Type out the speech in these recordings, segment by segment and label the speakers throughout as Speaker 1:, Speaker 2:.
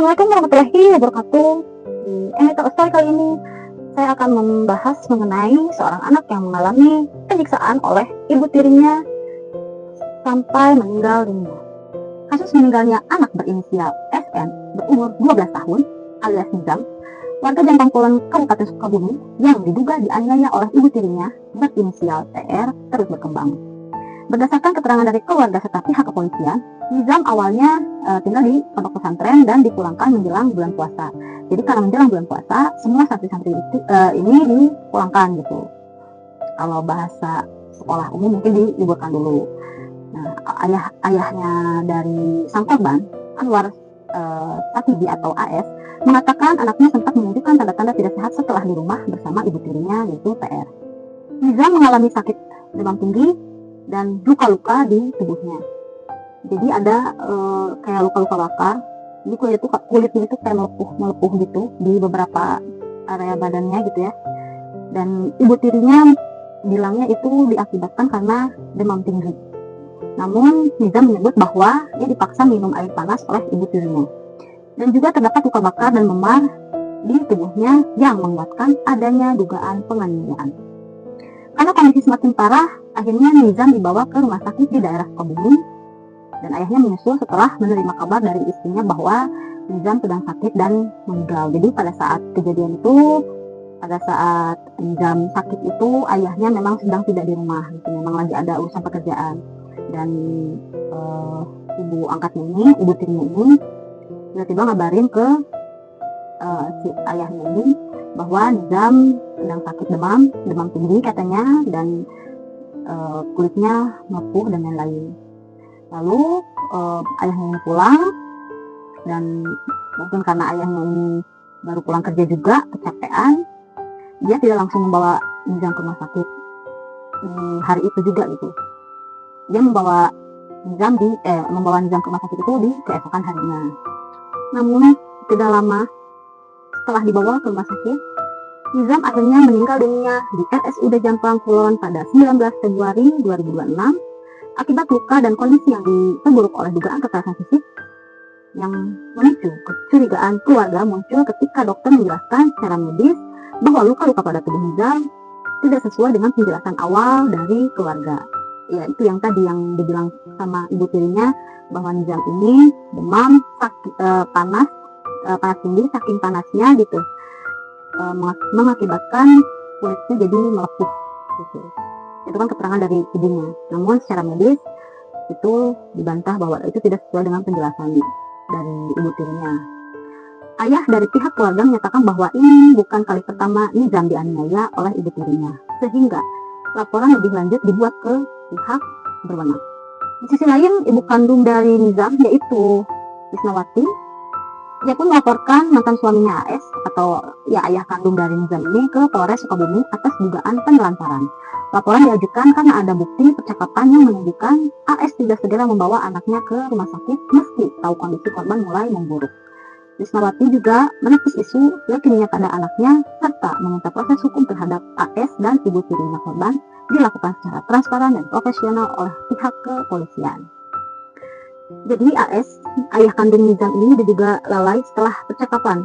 Speaker 1: Assalamualaikum warahmatullahi wabarakatuh. Di Emeto Story kali ini saya akan membahas mengenai seorang anak yang mengalami penyiksaan oleh ibu tirinya sampai meninggal dunia. Kasus meninggalnya anak berinisial SN berumur 12 tahun alias Nizam, warga Jampang Kulon, Kabupaten Sukabumi, yang diduga dianiaya oleh ibu tirinya berinisial TR terus berkembang. Berdasarkan keterangan dari keluarga serta pihak kepolisian, Nizam awalnya tinggal di pondok pesantren dan dipulangkan menjelang bulan puasa. Jadi karena menjelang bulan puasa, semua santri-santri ini dipulangkan gitu. Kalau bahasa sekolah umum mungkin diliburkan dulu. Nah, ayahnya dari sang korban, Anwar Satibi atau AS, mengatakan anaknya sempat menunjukkan tanda-tanda tidak sehat setelah di rumah bersama ibu tirinya yaitu PR. Nizam mengalami sakit demam tinggi dan luka-luka di tubuhnya. Jadi ada kayak luka-luka bakar. Jadi kulitnya itu kayak melepuh gitu di beberapa area badannya gitu ya. Dan ibu tirinya bilangnya itu diakibatkan karena demam tinggi. Namun Nizam menyebut bahwa dia dipaksa minum air panas oleh ibu tirinya. Dan juga terdapat luka bakar dan memar di tubuhnya yang menguatkan adanya dugaan penganiayaan. Karena kondisi semakin parah, akhirnya Nizam dibawa ke rumah sakit di daerah Sukabumi. Dan ayahnya menyusul setelah menerima kabar dari istrinya bahwa Nizam sedang sakit dan meninggal. Jadi pada saat kejadian itu, pada saat Nizam sakit itu, ayahnya memang sedang tidak di rumah, gitu. Memang lagi ada urusan pekerjaan. Dan ibu angkatnya ini, ibu tirinya ini, tiba-tiba ngabarin ke si ayahnya ini bahwa Nizam sedang sakit demam tinggi katanya, dan kulitnya melepuh dan lain-lain. Lalu ayahnya ini pulang, dan mungkin karena ayahnya ini baru pulang kerja juga, kecapean, dia tidak langsung membawa Nizam ke rumah sakit hari itu juga gitu. Dia membawa Nizam ke rumah sakit itu di keesokan harinya. Namun tidak lama setelah dibawa ke rumah sakit, Nizam akhirnya meninggal dunia di RSUD Jampang Kulon pada 19 Februari 2026 akibat luka dan kondisi yang diperburuk oleh dugaan kekerasan fisik, yang memicu kecurigaan keluarga muncul ketika dokter menjelaskan secara medis bahwa luka-luka pada tubuh Nizam tidak sesuai dengan penjelasan awal dari keluarga. Ya, itu yang tadi yang dibilang sama ibu tirinya, bahwa Nizam ini demam, panas tinggi, saking panasnya gitu, mengakibatkan kulitnya jadi melepuh gitu. Itu kan keterangan dari ibunya. Namun secara medis itu dibantah bahwa itu tidak sesuai dengan penjelasan dari ibu tirinya. Ayah dari pihak keluarga menyatakan bahwa ini bukan kali pertama Nizam dianiaya oleh ibu tirinya, sehingga laporan lebih lanjut dibuat ke pihak berwenang. Di sisi lain, ibu kandung dari Nizam yaitu Isnawati, ia pun melaporkan mantan suaminya AS atau ya ayah kandung dari Nizam ini ke Polres Sukabumi atas dugaan penelantaran. Laporan diajukan karena ada bukti percakapan yang menunjukkan AS tidak segera membawa anaknya ke rumah sakit meski tahu kondisi korban mulai memburuk. Isnawati juga menepis isu leukemia pada anaknya serta meminta proses hukum terhadap AS dan ibu tirinya korban dilakukan secara transparan dan profesional oleh pihak kepolisian. Jadi AS, ayah kandung Nizam ini diduga lalai setelah percakapan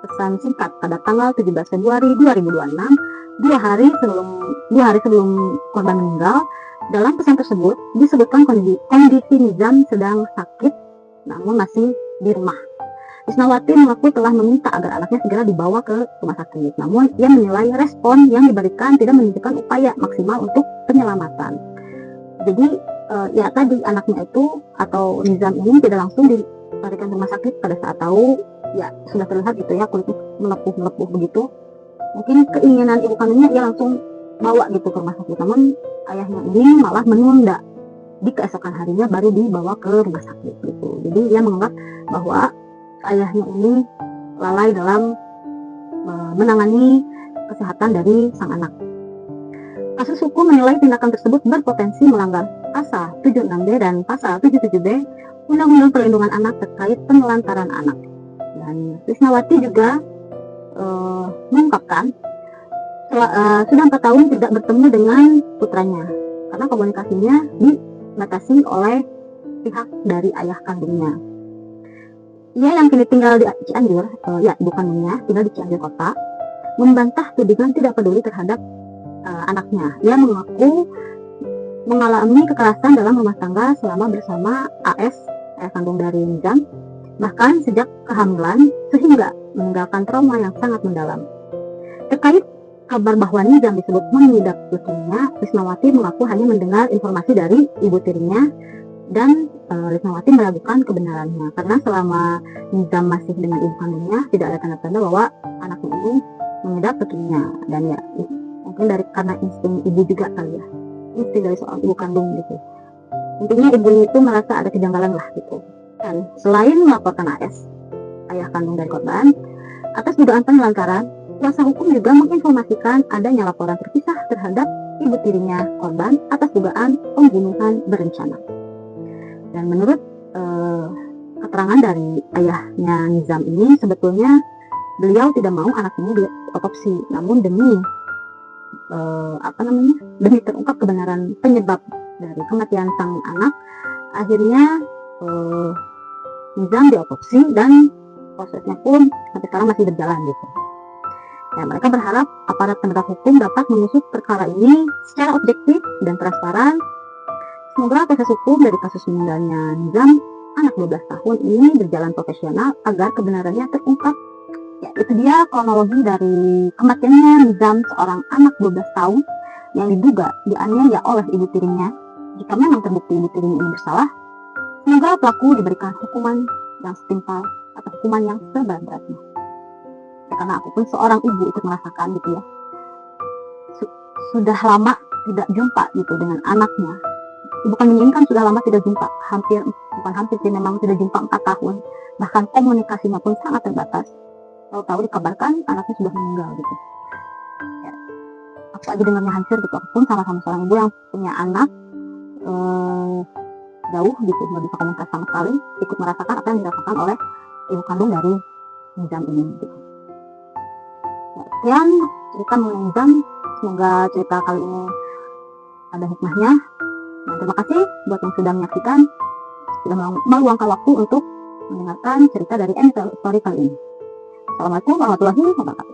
Speaker 1: pesan singkat pada tanggal 17 Februari 2026, dua hari sebelum korban meninggal. Dalam pesan tersebut disebutkan kondisi Nizam sedang sakit namun masih di rumah. Isnawati mengaku telah meminta agar anaknya segera dibawa ke rumah sakit, namun ia menilai respon yang diberikan tidak menunjukkan upaya maksimal untuk penyelamatan. Jadi ya tadi anaknya itu atau Nizam ini tidak langsung dilarikan ke rumah sakit pada saat tahu ya sudah terlihat gitu ya kulitnya melepuh begitu. Mungkin keinginan ibu kandungnya ia langsung bawa gitu ke rumah sakit, namun ayahnya ini malah menunda, di keesokan harinya baru dibawa ke rumah sakit gitu. Jadi ia menganggap bahwa ayahnya ini lalai dalam menangani kesehatan dari sang anak. Kasus hukum menilai tindakan tersebut berpotensi melanggar pasal 76B dan pasal 77B Undang-Undang Perlindungan Anak terkait penelantaran anak. Dan Isnawati juga mengungkapkan sudah 4 tahun tidak bertemu dengan putranya karena komunikasinya dibatasi oleh pihak dari ayah kandungnya. Ia yang kini tinggal di Cianjur, ya ibu kandungnya tinggal di Cianjur kota, membantah tudingan tidak peduli terhadap anaknya. Ia mengaku mengalami kekerasan dalam rumah tangga selama bersama AS, ayah kandung dari Nizam, bahkan sejak kehamilan, sehingga meninggalkan trauma yang sangat mendalam. Terkait kabar bahwa Nizam disebut mengidap leukemia, Rismawati mengaku hanya mendengar informasi dari ibu tirinya, dan Rismawati meragukan kebenarannya karena selama Nizam masih dengan ibu kandungnya tidak ada tanda-tanda bahwa anaknya ini mengidap leukemia. Dan ya mungkin karena insting ibu juga kali ya, insting dari seorang ibu kandung gitu. Intinya ibunya itu merasa ada kejanggalan lah gitu. Dan selain melaporkan AS, ayah kandung dari korban, atas dugaan penelantaran, kuasa hukum juga menginformasikan adanya laporan terpisah terhadap ibu tirinya korban atas dugaan pembunuhan berencana. Dan menurut keterangan dari ayahnya Nizam ini, sebetulnya beliau tidak mau anak ini diotopsi, namun demi demi terungkap kebenaran penyebab dari kematian sang anak, akhirnya Nizam diotopsi dan prosesnya pun sampai sekarang masih berjalan gitu. Ya, mereka berharap aparat penegak hukum dapat mengusut perkara ini secara objektif dan transparan. Semoga proses hukum dari kasus meninggalnya Nizam, anak 12 tahun ini, berjalan profesional agar kebenarannya terungkap. Ya, itu dia kronologi dari kematiannya Nizam, seorang anak 12 tahun yang diduga dianiaya oleh ibu tirinya. Jika memang terbukti ibu tirinya ini bersalah, semoga pelaku diberikan hukuman yang setimpal atau hukuman yang seberat-beratnya. Ya, karena aku pun seorang ibu ikut merasakan gitu ya. Sudah lama tidak jumpa gitu dengan anaknya. Ibu kandung ini kan sudah lama tidak jumpa, bukan hampir sih, memang tidak jumpa 4 tahun, bahkan komunikasinya pun sangat terbatas. Tahu-tahu dikabarkan anaknya sudah meninggal gitu. Ya, aku aja dengarnya hancur gitu. Aku pun sama-sama seorang ibu yang punya anak jauh gitu, nggak bisa komunikasi sama sekali, ikut merasakan apa yang dirasakan oleh ibu kandung dari Nizam ini gitu. Ya, sekian cerita mengenai Nizam. Semoga cerita kali ini ada hikmahnya. Dan terima kasih buat yang sudah menyaksikan, sudah meluangkan waktu untuk mendengarkan cerita dari Story kali ini. Assalamualaikum warahmatullahi wabarakatuh.